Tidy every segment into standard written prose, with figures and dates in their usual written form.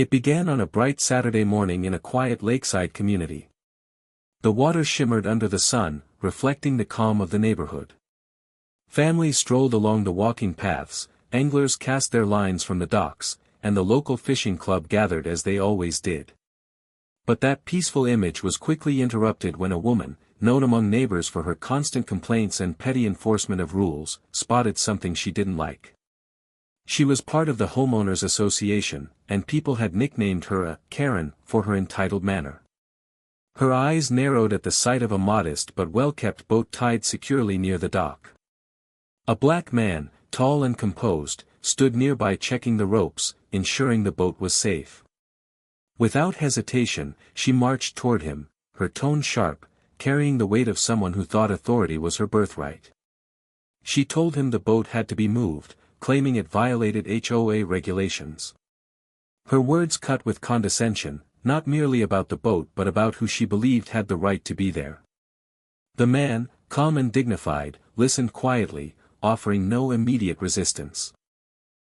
It began on a bright Saturday morning in a quiet lakeside community. The water shimmered under the sun, reflecting the calm of the neighborhood. Families strolled along the walking paths, anglers cast their lines from the docks, and the local fishing club gathered as they always did. But that peaceful image was quickly interrupted when a woman, known among neighbors for her constant complaints and petty enforcement of rules, spotted something she didn't like. She was part of the homeowners association, and people had nicknamed her a Karen for her entitled manner. Her eyes narrowed at the sight of a modest but well-kept boat tied securely near the dock. A black man, tall and composed, stood nearby checking the ropes, ensuring the boat was safe. Without hesitation, she marched toward him, her tone sharp, carrying the weight of someone who thought authority was her birthright. She told him the boat had to be moved, claiming it violated HOA regulations. Her words cut with condescension, not merely about the boat but about who she believed had the right to be there. The man, calm and dignified, listened quietly, offering no immediate resistance.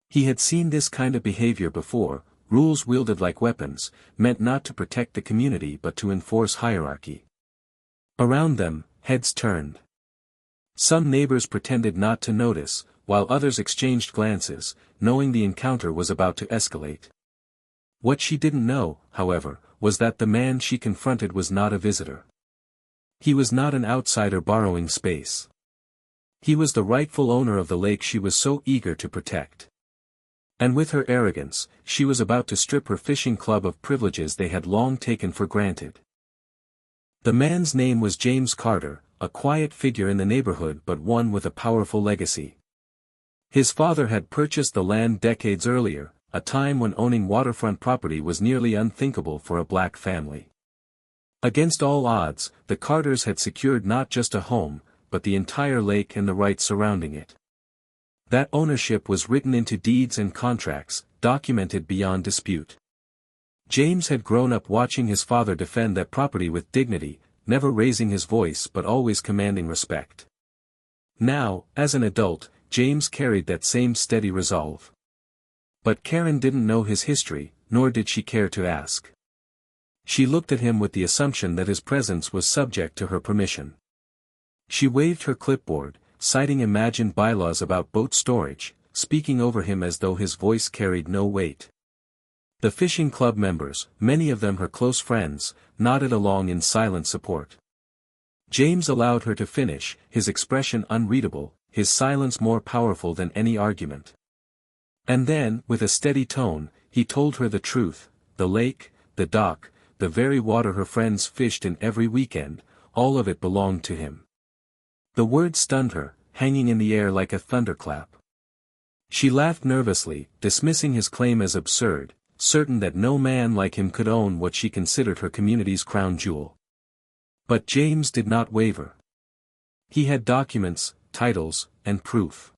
He had seen this kind of behavior before, rules wielded like weapons, meant not to protect the community but to enforce hierarchy. Around them, heads turned. Some neighbors pretended not to notice, while others exchanged glances, knowing the encounter was about to escalate. What she didn't know, however, was that the man she confronted was not a visitor. He was not an outsider borrowing space. He was the rightful owner of the lake she was so eager to protect. And with her arrogance, she was about to strip her fishing club of privileges they had long taken for granted. The man's name was James Carter, a quiet figure in the neighborhood but one with a powerful legacy. His father had purchased the land decades earlier, a time when owning waterfront property was nearly unthinkable for a black family. Against all odds, the Carters had secured not just a home, but the entire lake and the rights surrounding it. That ownership was written into deeds and contracts, documented beyond dispute. James had grown up watching his father defend that property with dignity, never raising his voice but always commanding respect. Now, as an adult, James carried that same steady resolve. But Karen didn't know his history, nor did she care to ask. She looked at him with the assumption that his presence was subject to her permission. She waved her clipboard, citing imagined bylaws about boat storage, speaking over him as though his voice carried no weight. The fishing club members, many of them her close friends, nodded along in silent support. James allowed her to finish, his expression unreadable, his silence more powerful than any argument. And then, with a steady tone, he told her the truth: the lake, the dock, the very water her friends fished in every weekend, all of it belonged to him. The word stunned her, hanging in the air like a thunderclap. She laughed nervously, dismissing his claim as absurd, certain that no man like him could own what she considered her community's crown jewel. But James did not waver. He had documents, titles, and proof.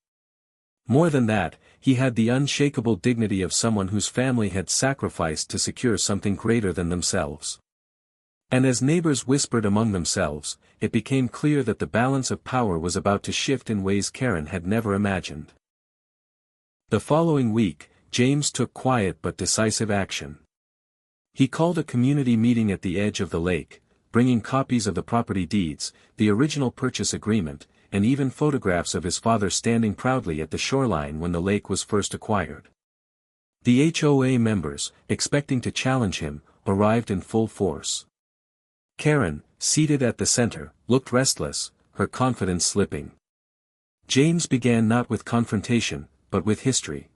More than that, he had the unshakable dignity of someone whose family had sacrificed to secure something greater than themselves. And as neighbors whispered among themselves, it became clear that the balance of power was about to shift in ways Karen had never imagined. The following week, James took quiet but decisive action. He called a community meeting at the edge of the lake, bringing copies of the property deeds, the original purchase agreement, and even photographs of his father standing proudly at the shoreline when the lake was first acquired. The HOA members, expecting to challenge him, arrived in full force. Karen, seated at the center, looked restless, her confidence slipping. James began not with confrontation, but with history.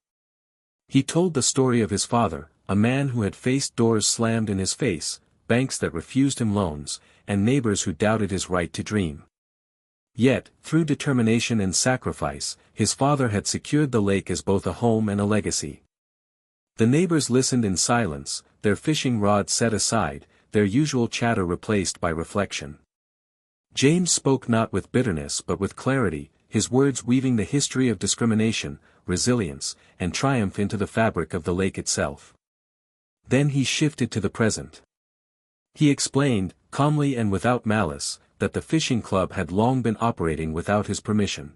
He told the story of his father, a man who had faced doors slammed in his face, banks that refused him loans, and neighbors who doubted his right to dream. Yet, through determination and sacrifice, his father had secured the lake as both a home and a legacy. The neighbors listened in silence, their fishing rods set aside, their usual chatter replaced by reflection. James spoke not with bitterness but with clarity, his words weaving the history of discrimination, resilience, and triumph into the fabric of the lake itself. Then he shifted to the present. He explained, calmly and without malice, that the fishing club had long been operating without his permission.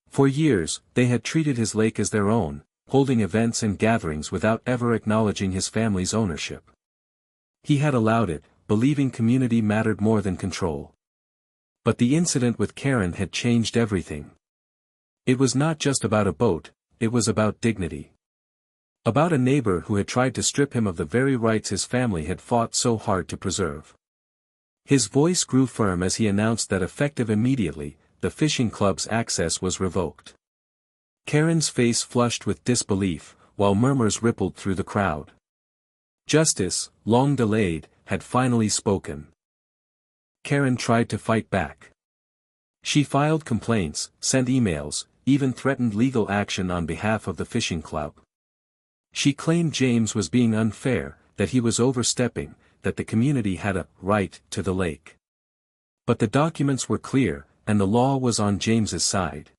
For years, they had treated his lake as their own, holding events and gatherings without ever acknowledging his family's ownership. He had allowed it, believing community mattered more than control. But the incident with Karen had changed everything. It was not just about a boat, it was about dignity. About a neighbor who had tried to strip him of the very rights his family had fought so hard to preserve. His voice grew firm as he announced that effective immediately, the fishing club's access was revoked. Karen's face flushed with disbelief, while murmurs rippled through the crowd. Justice, long delayed, had finally spoken. Karen tried to fight back. She filed complaints, sent emails, even threatened legal action on behalf of the fishing club. She claimed James was being unfair, that he was overstepping, that the community had a right to the lake. But the documents were clear, and the law was on James's side.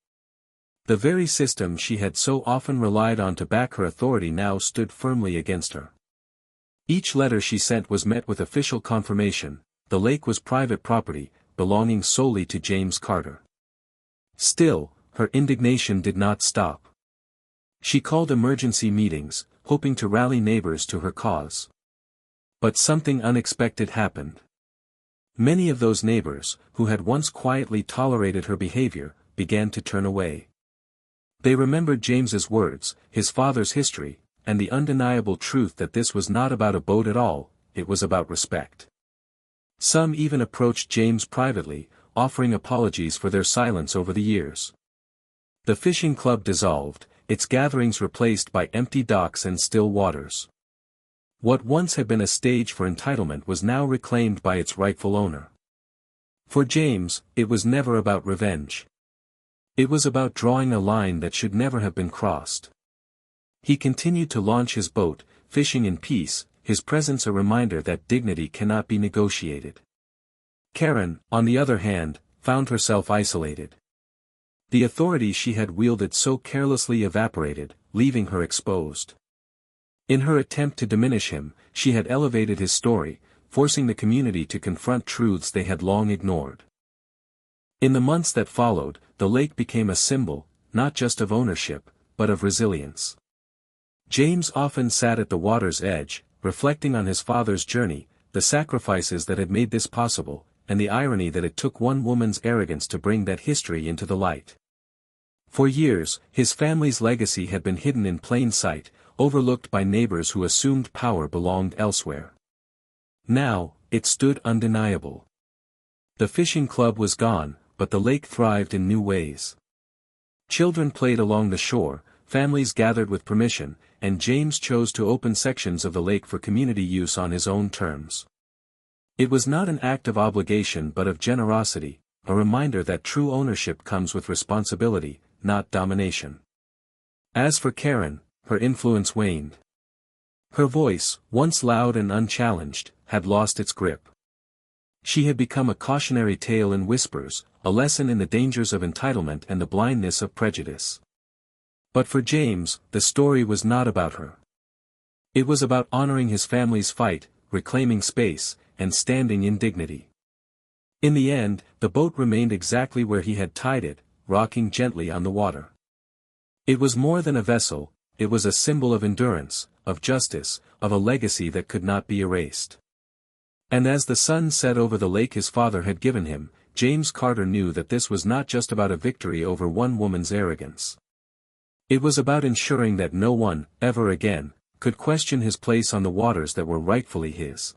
The very system she had so often relied on to back her authority now stood firmly against her. Each letter she sent was met with official confirmation: the lake was private property, belonging solely to James Carter. Still, her indignation did not stop. She called emergency meetings, hoping to rally neighbors to her cause. But something unexpected happened. Many of those neighbors, who had once quietly tolerated her behavior, began to turn away. They remembered James's words, his father's history, and the undeniable truth that this was not about a boat at all, it was about respect. Some even approached James privately, offering apologies for their silence over the years. The fishing club dissolved, its gatherings replaced by empty docks and still waters. What once had been a stage for entitlement was now reclaimed by its rightful owner. For James, it was never about revenge. It was about drawing a line that should never have been crossed. He continued to launch his boat, fishing in peace, his presence a reminder that dignity cannot be negotiated. Karen, on the other hand, found herself isolated. The authority she had wielded so carelessly evaporated, leaving her exposed. In her attempt to diminish him, she had elevated his story, forcing the community to confront truths they had long ignored. In the months that followed, the lake became a symbol, not just of ownership, but of resilience. James often sat at the water's edge, reflecting on his father's journey, the sacrifices that had made this possible, and the irony that it took one woman's arrogance to bring that history into the light. For years, his family's legacy had been hidden in plain sight, overlooked by neighbors who assumed power belonged elsewhere. Now, it stood undeniable. The fishing club was gone, but the lake thrived in new ways. Children played along the shore, families gathered with permission, and James chose to open sections of the lake for community use on his own terms. It was not an act of obligation but of generosity, a reminder that true ownership comes with responsibility, not domination. As for Karen, her influence waned. Her voice, once loud and unchallenged, had lost its grip. She had become a cautionary tale in whispers, a lesson in the dangers of entitlement and the blindness of prejudice. But for James, the story was not about her. It was about honoring his family's fight, reclaiming space, and standing in dignity. In the end, the boat remained exactly where he had tied it, rocking gently on the water. It was more than a vessel, it was a symbol of endurance, of justice, of a legacy that could not be erased. And as the sun set over the lake his father had given him, James Carter knew that this was not just about a victory over one woman's arrogance. It was about ensuring that no one, ever again, could question his place on the waters that were rightfully his.